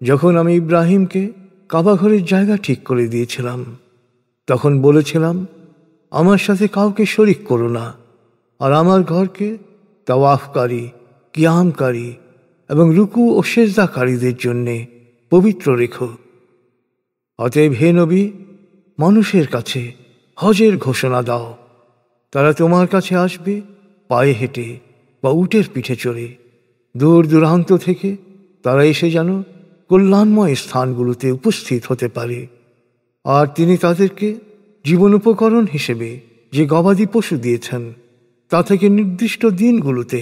S1: যখন আমি ইব্রাহিমকে কাবাঘরের জায়গা ঠিক করে দিয়েছিলাম, তখন বলেছিলাম, আমার সাথে কাউকে শরিক করো না, আর আমার ঘরকে তাওয়াফকারী, কিয়ামকারী এবং রুকু ও সেজদাকারীদের জন্যে পবিত্র রেখো। অতএব হে নবী, মানুষের কাছে হজের ঘোষণা দাও। তারা তোমার কাছে আসবে পায়ে হেঁটে বা উটের পিঠে চড়ে। দূর দূরান্ত থেকে তারা এসে যেন কল্যাণময় স্থানগুলোতে উপস্থিত হতে পারে। আর তিনি তাদেরকে জীবন উপকরণ হিসেবে যে গবাদি পশু দিয়েছেন, তা থেকে নির্দিষ্ট দিনগুলোতে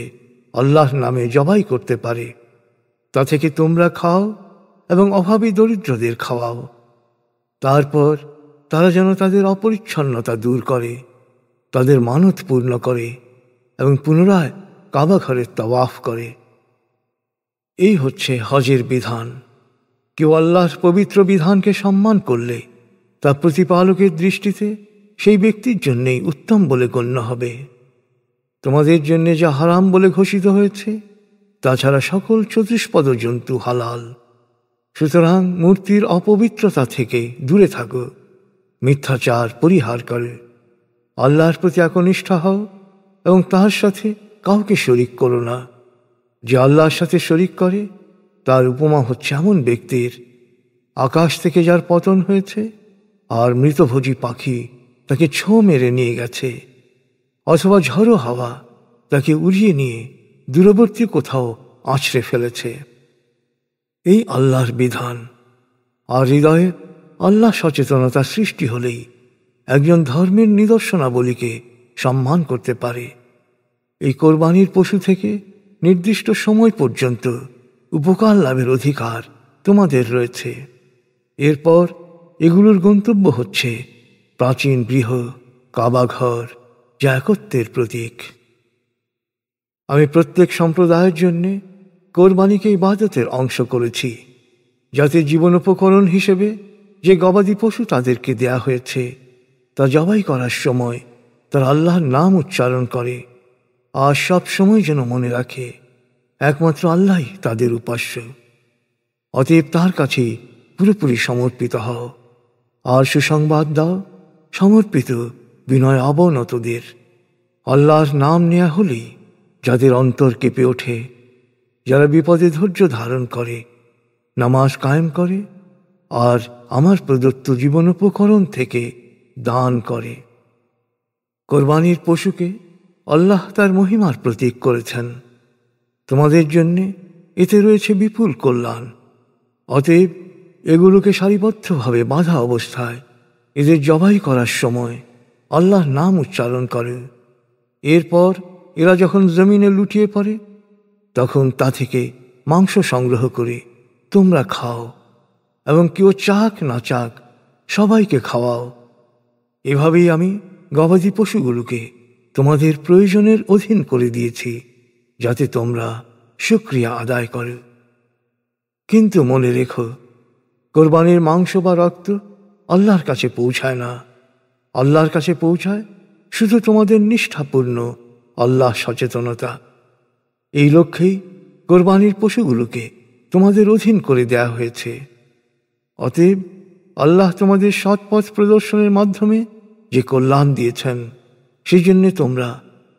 S1: আল্লাহর নামে জবাই করতে পারে। তা থেকে তোমরা খাও এবং অভাবী দরিদ্রদের খাওয়াও। তারপর তারা যেন তাদের অপরিচ্ছন্নতা দূর করে, তাদের মানত পূর্ণ করে এবং পুনরায় কাবা ঘরের তাওয়াফ করে। এই হচ্ছে হজের বিধান। কেউ আল্লাহর পবিত্র বিধানকে সম্মান করলে তা প্রতিপালকের দৃষ্টিতে সেই ব্যক্তির জন্যেই উত্তম বলে গণ্য হবে। তোমাদের জন্যে যা হারাম বলে ঘোষিত হয়েছে, তাছাড়া সকল চতুষ্পদ জন্তু হালাল। সুতরাং মূর্তির অপবিত্রতা থেকে দূরে থাকো, মিথ্যাচার পরিহার করে, আল্লাহর প্রতি একনিষ্ঠ হও এবং তার সাথে কাউকে শরিক করো না। যে আল্লাহর সাথে শরিক করে, তার উপমা হচ্ছে এমন ব্যক্তির, আকাশ থেকে যার পতন হয়েছে আর মৃতভোজী পাখি তাকে ছো মেরে নিয়ে গেছে, অথবা ঝড়ো হাওয়া তাকে উড়িয়ে নিয়ে দূরবর্তী কোথাও আছড়ে ফেলেছে। এই আল্লাহর বিধান। আর হৃদয়ে আল্লাহ সচেতনতা সৃষ্টি হলেই একজন ধর্মের নিদর্শনাবলীকে সম্মান করতে পারে। এই কোরবানির পশু থেকে নির্দিষ্ট সময় পর্যন্ত উপকার লাভের অধিকার তোমাদের রয়েছে। এরপর এগুলোর গন্তব্য হচ্ছে প্রাচীন গৃহ কাবাঘর, যা একত্বের প্রতীক। আমি প্রত্যেক সম্প্রদায়ের জন্যে কোরবানিকে ইবাদতের অংশ করেছি, যাতে জীবনোপকরণ হিসেবে যে গবাদি পশু তাদেরকে দেয়া হয়েছে, তা জবাই করার সময় তারা আল্লাহর নাম উচ্চারণ করে, আর সব সময় যেন মনে রাখে একমাত্র আল্লাহই তাদের উপাস্য। অতএব তার কাছেই পুরোপুরি সমর্পিত হও, আর সুসংবাদ দাও সমর্পিত বিনয় অবনতদের। আল্লাহর নাম নেয়া হলেই যাদের অন্তর কেঁপে ওঠে, যারা বিপদে ধৈর্য ধারণ করে, নামাজ কায়েম করে, আর আমার প্রদত্ত জীবনোপকরণ থেকে দান করে। কোরবানির পশুকে আল্লাহ তার মহিমার প্রতীক করেছেন। তোমাদের জন্যে এতে রয়েছে বিপুল কল্যাণ। অতএব এগুলোকে সারিবদ্ধভাবে বাঁধা অবস্থায় এদের জবাই করার সময় আল্লাহর নাম উচ্চারণ করে। এরপর এরা যখন জমিনে লুটিয়ে পড়ে, তখন তা থেকে মাংস সংগ্রহ করে তোমরা খাও, এবং কেউ চাক না চাক সবাইকে খাওয়াও। এভাবেই আমি গবাদি পশুগুলোকে তোমাদের প্রয়োজনের অধীন করে দিয়েছি, যাতে তোমরা শুকরিয়া আদায় করো। কিন্তু মনে রেখো, কোরবানির মাংস বা রক্ত আল্লাহর কাছে পৌঁছায় না। আল্লাহর কাছে পৌঁছায় শুধু তোমাদের নিষ্ঠাপূর্ণ আল্লাহ সচেতনতা। এই লক্ষ্যেই কোরবানির পশুগুলোকে তোমাদের অধীন করে দেয়া হয়েছে। অতএব আল্লাহ তোমাদের সৎ পথ প্রদর্শনের মাধ্যমে যে কল্যাণ দিয়েছেন, সেই জন্যে তোমরা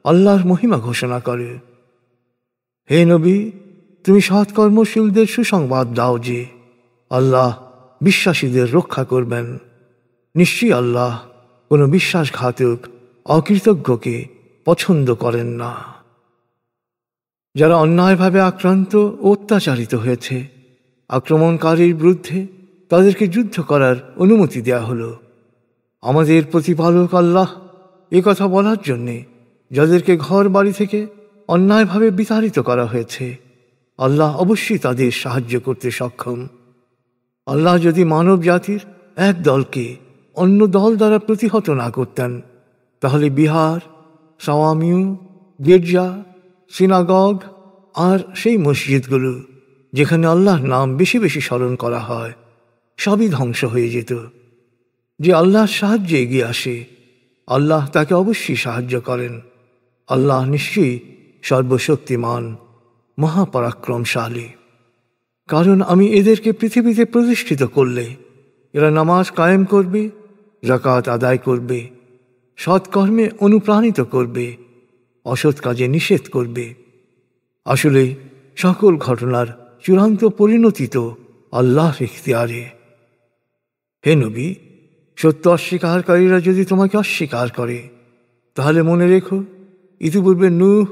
S1: আল্লাহর মহিমা ঘোষণা করে। হে নবী, তুমি সৎকর্মশীলদের সুসংবাদ দাও যে আল্লাহ বিশ্বাসীদের রক্ষা করবেন। নিশ্চয়ই আল্লাহ কোনো বিশ্বাসঘাতক অকৃতজ্ঞকে পছন্দ করেন না। যারা অন্যায়ভাবে আক্রান্ত ও অত্যাচারিত হয়েছে, আক্রমণকারীর বিরুদ্ধে তাদেরকে যুদ্ধ করার অনুমতি দেয়া হলো। আমাদের প্রতিপালক আল্লাহ এ কথা বলার জন্যে যাদেরকে ঘর বাড়ি থেকে অন্যায়ভাবে বিতাড়িত করা হয়েছে, আল্লাহ অবশ্যই তাদের সাহায্য করতে সক্ষম। আল্লাহ যদি মানব জাতির এক দলকে অন্য দল দ্বারা প্রতিহত না করতেন, তাহলে বিহার, সাওয়ামিউ, গির্জা, সিনাগগ আর সেই মসজিদগুলো যেখানে আল্লাহর নাম বেশি বেশি স্মরণ করা হয়, সবই ধ্বংস হয়ে যেত। যে আল্লাহর সাহায্যে এগিয়ে আসে, আল্লাহ তাকে অবশ্যই সাহায্য করেন। আল্লাহ নিশ্চয়ই সর্বশক্তিমান, মহাপরাক্রমশালী। কারণ আমি এদেরকে পৃথিবীতে প্রতিষ্ঠিত করলে এরা নামাজ কায়েম করবে, যাকাত আদায় করবে, সৎকর্মে অনুপ্রাণিত করবে, অসৎ কাজে নিষেধ করবে। আসলে সকল ঘটনার চূড়ান্ত পরিণতি তো আল্লাহর ইখতিয়ারে। হে নবী, সত্য অস্বীকারীরা যদি তোমাকে অস্বীকার করে, তাহলে মনে রেখো, ইতিপূর্বে নূহ,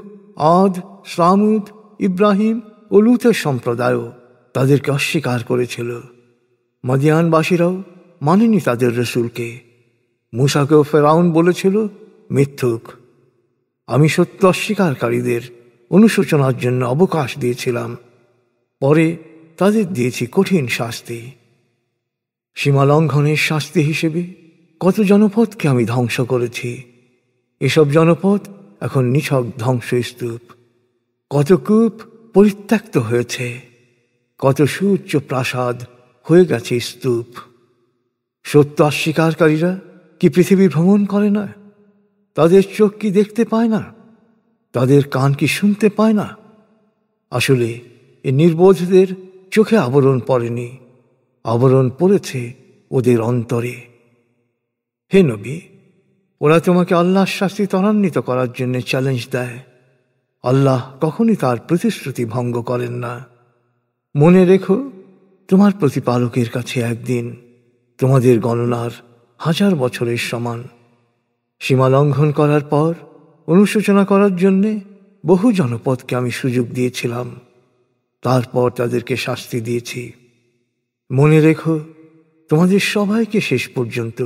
S1: আদ, সামুদ, ইব্রাহিম ও লূতের সম্প্রদায়ও তাদেরকে অস্বীকার করেছিল। মাদিয়ানবাসীরাও মানেনি তাদের রসুলকে। মূসাকেও ফেরাউন বলেছিল মিথ্যুক। আমি সত্য অস্বীকারীদের অনুশোচনার জন্য অবকাশ দিয়েছিলাম, পরে তাদের দিয়েছি কঠিন শাস্তি। সীমালঙ্ঘনের শাস্তি হিসেবে কত জনপদকে আমি ধ্বংস করেছি। এসব জনপদ এখন নিছক ধ্বংসস্তূপ। কত কূপ পরিত্যক্ত হয়েছে, কত সুউচ্চ প্রাসাদ হয়ে গেছে স্তূপ। সত্য অস্বীকারীরা কি পৃথিবী ভ্রমণ করে না? তাদের চোখ কি দেখতে পায় না? তাদের কান কি শুনতে পায় না? আসলে এ নির্বোধদের চোখে আবরণ পড়েনি, আবরণ পড়েছে ওদের অন্তরে। হে নবী, ওরা তোমাকে আল্লাহর শাস্তি ত্বরান্বিত করার জন্য চ্যালেঞ্জ দেয়। আল্লাহ কখনই তার প্রতিশ্রুতি ভঙ্গ করেন না। মনে রেখো, তোমার প্রতিপালকের কাছে একদিন তোমাদের গণনার 1000 বছরের সমান। সীমা লঙ্ঘন করার পর অনুশোচনা করার জন্যে বহু জনপদকে আমি সুযোগ দিয়েছিলাম, তারপর তাদেরকে শাস্তি দিয়েছি। মনে রেখো, তোমাদের সবাইকে শেষ পর্যন্ত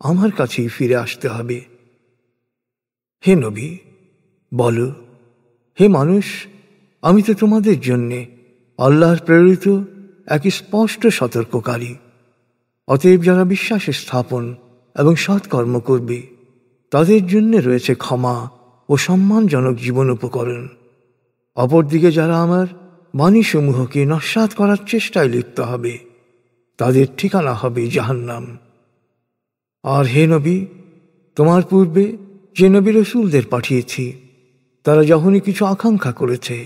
S1: আমার কাছেই ফিরে আসতে হবে। হে নবী, বলো, হে মানুষ, আমি তো তোমাদের জন্যে আল্লাহর প্রেরিত এক স্পষ্ট সতর্ককারী। অতএব যারা বিশ্বাসে স্থাপন এবং সৎকর্ম করবে, তাদের জন্য রয়েছে ক্ষমা ও সম্মানজনক জীবন উপকরণ। অপরদিকে যারা আমার বাণীসমূহকে নস্যাৎ করার চেষ্টায় লিপ্ত হবে, তাদের ঠিকানা হবে জাহান্নাম। আর হে নবী, তোমার পূর্বে যে নবী রসুলদের পাঠিয়েছি, তারা যখনই কিছু আকাঙ্ক্ষা করেছে,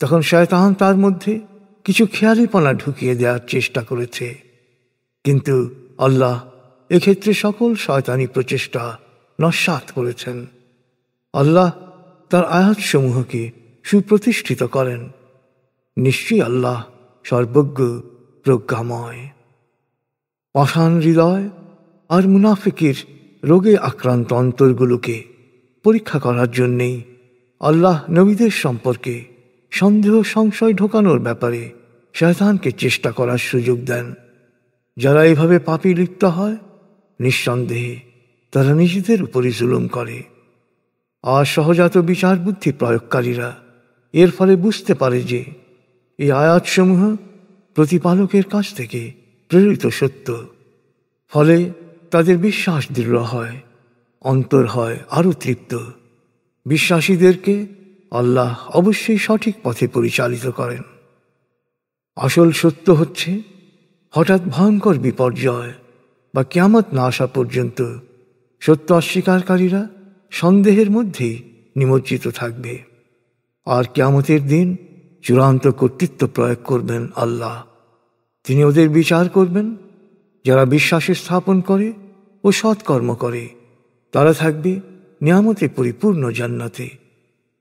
S1: তখন শয়তান তার মধ্যে কিছু খেয়ালিপনা ঢুকিয়ে দেওয়ার চেষ্টা করেছে। কিন্তু আল্লাহ এক্ষেত্রে সকল শয়তানি প্রচেষ্টা নস্যাৎ করেছেন। আল্লাহ তার আয়াতসমূহকে সুপ্রতিষ্ঠিত করেন। নিশ্চয়ই আল্লাহ সর্বজ্ঞ, প্রজ্ঞাময়। পাষাণ হৃদয় আর মুনাফিকের রোগে আক্রান্ত অন্তরগুলোকে পরীক্ষা করার জন্যেই আল্লাহ নবীদের সম্পর্কে সন্দেহ সংশয় ঢোকানোর ব্যাপারে শয়তানকে চেষ্টা করার সুযোগ দেন। যারা এভাবে পাপে লিপ্ত হয়, নিঃসন্দেহে তারা নিজেদের উপরই জুলুম করে। আর সহজাত বিচার বুদ্ধি প্রয়োগকারীরা এর ফলে বুঝতে পারে যে এই আয়াতসমূহ প্রতিপালকের কাছ থেকে প্রেরিত সত্য। ফলে তাদের বিশ্বাস দৃঢ় হয়, অন্তর হয় আরও তৃপ্ত। বিশ্বাসীদেরকে আল্লাহ অবশ্যই সঠিক পথে পরিচালিত করেন। আসল সত্য হচ্ছে, হঠাৎ ভয়ঙ্কর বিপর্যয় বা কিয়ামত না আসা পর্যন্ত সত্য অস্বীকারীরা সন্দেহের মধ্যেই নিমজ্জিত থাকবে। আর কিয়ামতের দিন চূড়ান্ত কর্তৃত্ব প্রয়োগ করবেন আল্লাহ। তিনি ওদের বিচার করবেন। যারা বিশ্বাসে স্থাপন করে ও সৎকর্ম করে তারা থাকবে নিয়ামতে পরিপূর্ণ জান্নাতে।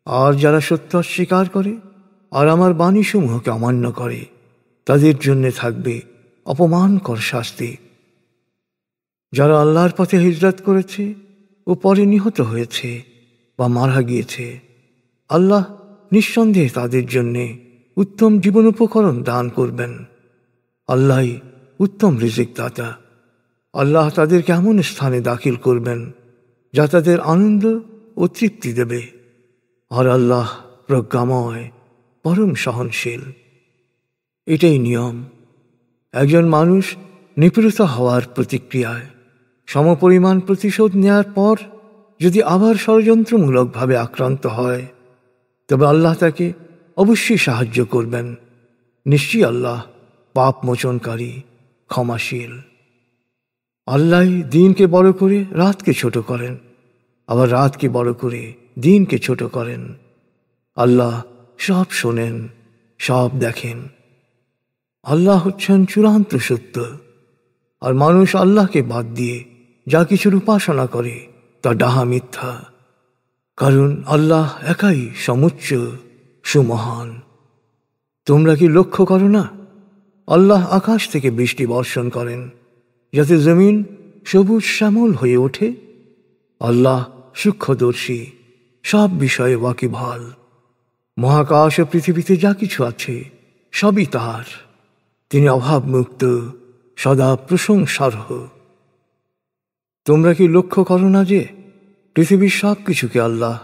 S1: আর যারা সত্য অস্বীকার করে আর আমার বাণীসমূহকে অমান্য করে তাদের জন্য থাকবে অপমানকর শাস্তি। যারা আল্লাহর পথে হিজরত করেছে ও পরে নিহত হয়েছে বা মারা গিয়েছে, আল্লাহ নিঃসন্দেহে তাদের জন্যে উত্তম জীবনোপকরণ দান করবেন। আল্লাহই উত্তম রিজিক দাতা। আল্লাহ তাদেরকে এমন স্থানে দাখিল করবেন যা তাদের আনন্দ ও তৃপ্তি দেবে। আর আল্লাহ প্রজ্ঞাময়, পরম সহনশীল। এটাই নিয়ম। একজন মানুষ নিপীড়িত হওয়ার প্রতিক্রিয়ায় সমপরিমাণ প্রতিশোধ নেয়ার পর যদি আবার ষড়যন্ত্রমূলকভাবে আক্রান্ত হয় তবে আল্লাহ তাকে অবশ্যই সাহায্য করবেন। নিশ্চয়ই আল্লাহ পাপ মোচনকারী, ক্ষমাশীল। আল্লাহ দিনকে বড় করে রাতকে ছোট করেন, আবার রাতকে বড় করে দিনকে ছোট করেন। আল্লাহ সব শোনেন, সব দেখেন। আল্লাহ হচ্ছেন চূড়ান্ত সত্য। আর মানুষ আল্লাহকে বাদ দিয়ে যা কিছুর উপাসনা করে তা ডাহা মিথ্যা। কারণ আল্লাহ একাই সমুচ্চ, সুমহান। তোমরা কি লক্ষ্য করো না, আল্লাহ আকাশ থেকে বৃষ্টি বর্ষণ করেন যাতে জমিন সবুজ শ্যামল হয়ে ওঠে। আল্লাহ সূক্ষ্মদর্শী, সব বিষয়ে ওয়াকিবহাল। মহাকাশ ও পৃথিবীতে যা কিছু আছে সবই তার। তিনি অভাবমুক্ত, সদা প্রশংসার্হ। তোমরা কি লক্ষ্য করো না যে পৃথিবীর সব কিছুকে আল্লাহ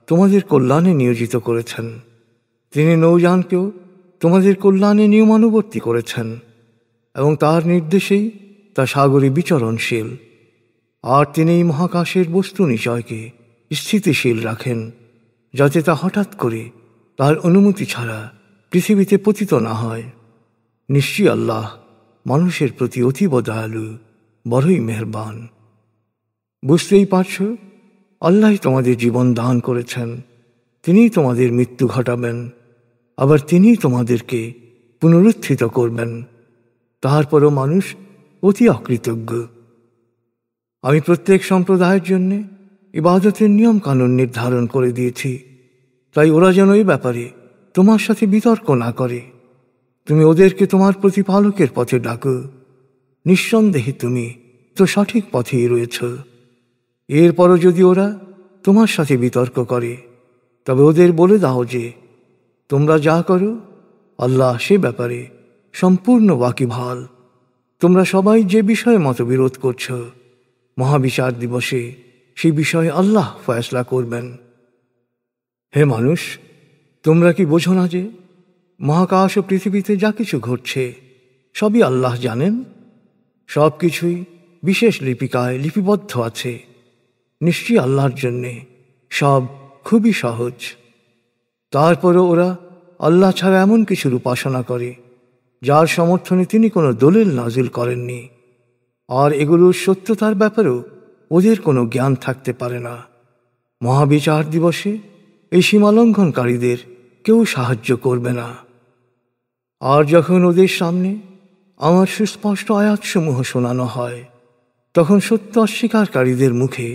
S1: তোমাদের কল্যাণে নিয়োজিত করেছেন? তিনি নৌযানকেও তোমাদের কল্যাণে নিয়মানুবর্তী করেছেন এবং তার নির্দেশেই তা সাগরে বিচরণশীল। আর তিনি এই মহাকাশের বস্তু নিচয়কে স্থিতিশীল রাখেন যাতে তা হঠাৎ করে তার অনুমতি ছাড়া পৃথিবীতে পতিত না হয়। নিশ্চয়ই আল্লাহ মানুষের প্রতি অতীব দয়ালু, বড়ই মেহেরবান। বুঝতেই পারছ, আল্লাহ তোমাদের জীবন দান করেছেন, তিনিই তোমাদের মৃত্যু ঘটাবেন, আবার তিনিই তোমাদেরকে পুনরুত্থিত করবেন। তারপরও মানুষ অতি অকৃতজ্ঞ। আমি প্রত্যেক সম্প্রদায়ের জন্য ইবাদতের নিয়ম কানুন নির্ধারণ করে দিয়েছি, তাই ওরা যেন এই ব্যাপারে তোমার সাথে বিতর্ক না করে। তুমি ওদেরকে তোমার প্রতিপালকের পথে ডাকো। নিঃসন্দেহে তুমি তো সঠিক পথেই রয়েছ। এরপরও যদি ওরা তোমার সাথে বিতর্ক করে তবে ওদের বলে দাও যে তোমরা যা করো আল্লাহ সে ব্যাপারে সম্পূর্ণ ওয়াকিবহাল। তোমরা সবাই যে বিষয়ে মতবিরোধ করছ, মহাবিচার দিবসে সেই বিষয়ে আল্লাহ ফয়সলা করবেন। হে মানুষ, তোমরা কি বোঝো না যে মহাকাশ ও পৃথিবীতে যা কিছু ঘটছে সবই আল্লাহ জানেন? সব কিছুই বিশেষ লিপিকায় লিপিবদ্ধ আছে। নিশ্চয়ই আল্লাহর জন্যে সব খুবই সহজ। তারপরও ওরা আল্লাহ ছাড়া এমন কিছুর উপাসনা করে যার সমর্থনে তিনি কোনো দলিল নাজিল করেননি। আর এগুলোর সত্যতার ব্যাপারেও ওদের কোনো জ্ঞান থাকতে পারে না। মহাবিচার দিবসে এই সীমালঙ্ঘনকারীদের কেউ সাহায্য করবে না। আর যখন ওদের সামনে আমার সুস্পষ্ট আয়াতসমূহ শোনানো হয় তখন সত্য অস্বীকারীদের মুখে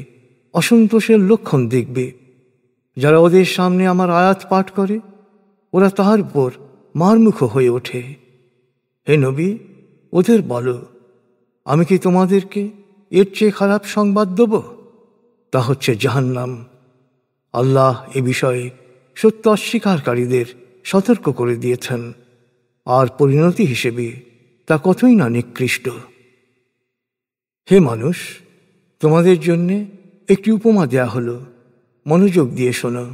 S1: অসন্তোষের লক্ষণ দেখবে। যারা ওদের সামনে আমার আয়াত পাঠ করে ওরা তাহার উপর মারমুখ হয়ে ওঠে। হে নবী, ওদের বলো, আমি কি তোমাদেরকে এর চেয়ে খারাপ সংবাদ দেব? তা হচ্ছে জাহান্নাম। আল্লাহ এ বিষয়ে সত্য অস্বীকারীদের সতর্ক করে দিয়েছেন, আর পরিণতি হিসেবে তা কতই না নিকৃষ্ট। হে মানুষ, তোমাদের জন্যে একটি উপমা দেয়া হলো, মনোযোগ দিয়ে শোনো।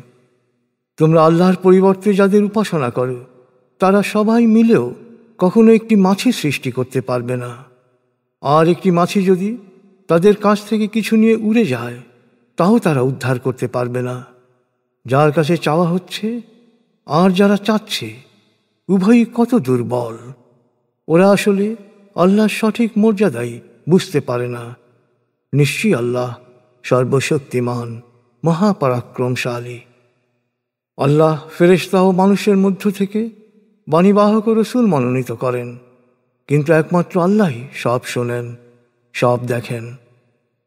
S1: তোমরা আল্লাহর পরিবর্তে যাদের উপাসনা করো তারা সবাই মিলেও কখনো একটি মাছি সৃষ্টি করতে পারবে না। আর একটি মাছি যদি তাদের কাছ থেকে কিছু নিয়ে উড়ে যায় তাও তারা উদ্ধার করতে পারবে না। যার কাছে চাওয়া হচ্ছে আর যারা চাচ্ছে উভয়ই কত দুর্বল। ওরা আসলে আল্লাহর সঠিক মর্যাদাই বুঝতে পারে না। নিশ্চয়ই আল্লাহ সর্বশক্তিমান, মহাপরাক্রমশালী। আল্লাহ ফেরেশতা ও মানুষের মধ্য থেকে বাণীবাহক ও রসূল মনোনীত করেন, কিন্তু একমাত্র আল্লাহই সব শোনেন, সব দেখেন।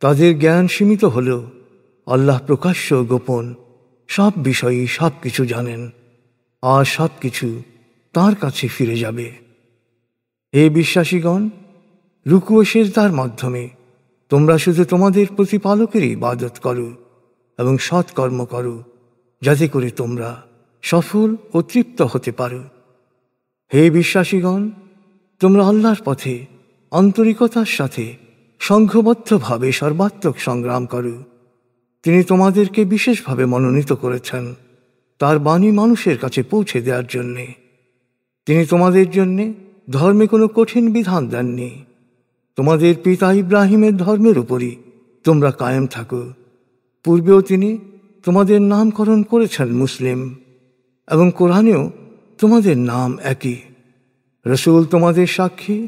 S1: তাদের জ্ঞান সীমিত হলেও আল্লাহ প্রকাশ্য ও গোপন সব বিষয়ই সব কিছু জানেন, আর সব কিছু তাঁর কাছে ফিরে যাবে। হে বিশ্বাসীগণ, রুকু ও সিজদার মাধ্যমে তোমরা শুধু তোমাদের প্রতিপালকেরই ইবাদত করো এবং সৎকর্ম করো, যাতে করে তোমরা সফল ও তৃপ্ত হতে পারো। হে বিশ্বাসীগণ, তোমরা আল্লাহর পথে আন্তরিকতার সাথে সংঘবদ্ধভাবে সর্বাত্মক সংগ্রাম করো। তিনি তোমাদেরকে বিশেষভাবে মনোনীত করেছেন তার বাণী মানুষের কাছে পৌঁছে দেওয়ার জন্যে। তিনি তোমাদের জন্যে ধর্মে কোনো কঠিন বিধান দেননি। তোমাদের পিতা ইব্রাহিমের ধর্মের উপরই তোমরা কায়েম থাকো। পূর্বেও তিনি তোমাদের নামকরণ করেছেন মুসলিম, এবং কোরআনেও তোমাদের নাম একই। রসূল তোমাদের সাক্ষী,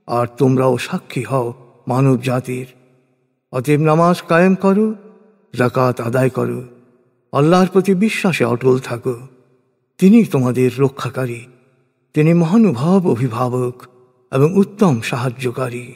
S1: আর তোমরাও সাক্ষী হও মানব জাতির। অতএব নামাজ কায়েম করো, যাকাত আদায় করো, আল্লাহর প্রতি বিশ্বাসে অটল থাকো। তিনি তোমাদের রক্ষাকারী, তিনি মহানুভব অভিভাবক এবং উত্তম সাহায্যকারী।